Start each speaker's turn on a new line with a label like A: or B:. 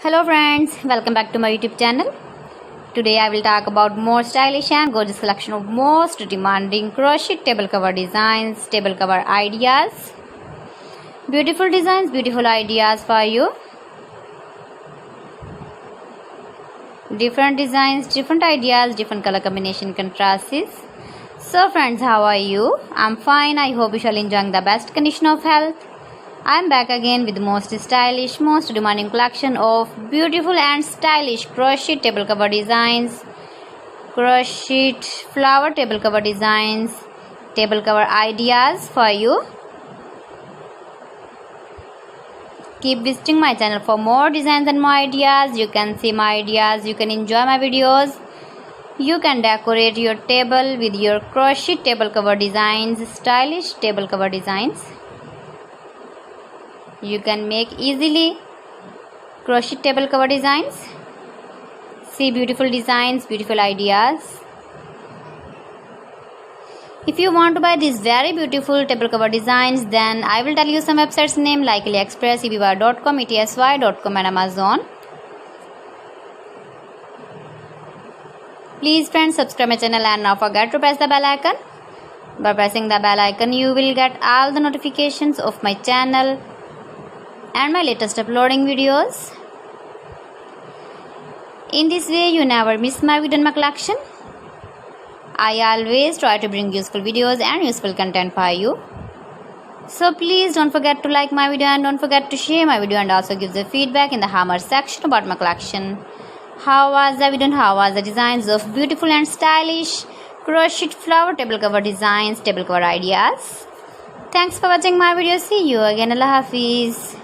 A: Hello friends, welcome back to my YouTube channel. Today I will talk about more stylish and gorgeous collection of most demanding crochet table cover designs, table cover ideas. Beautiful designs, beautiful ideas for you. Different designs, different ideas, different color combination contrasts. So friends, how are you? I'm fine. I hope you shall enjoy the best condition of health. I'm back again with the most stylish, most demanding collection of beautiful and stylish crochet table cover designs, crochet flower table cover designs, table cover ideas for you. Keep visiting my channel for more designs and more ideas. You can see my ideas, you can enjoy my videos. You can decorate your table with your crochet table cover designs, stylish table cover designs. You can make easily crochet table cover designs. See beautiful designs, beautiful ideas. If you want to buy these very beautiful table cover designs, then I will tell you some websites name like AliExpress, eBay.com, etsy.com and Amazon. Please friends, subscribe my channel and not forget to press the bell icon. By pressing the bell icon, you will get all the notifications of my channel and my latest uploading videos. In this way, you never miss my video and my collection. I always try to bring useful videos and useful content for you. So please don't forget to like my video and don't forget to share my video and also give the feedback in the hammer section about my collection. How was the video and how was the designs of beautiful and stylish crochet flower table cover designs, table cover ideas. Thanks for watching my video. See you again. Allah Hafiz.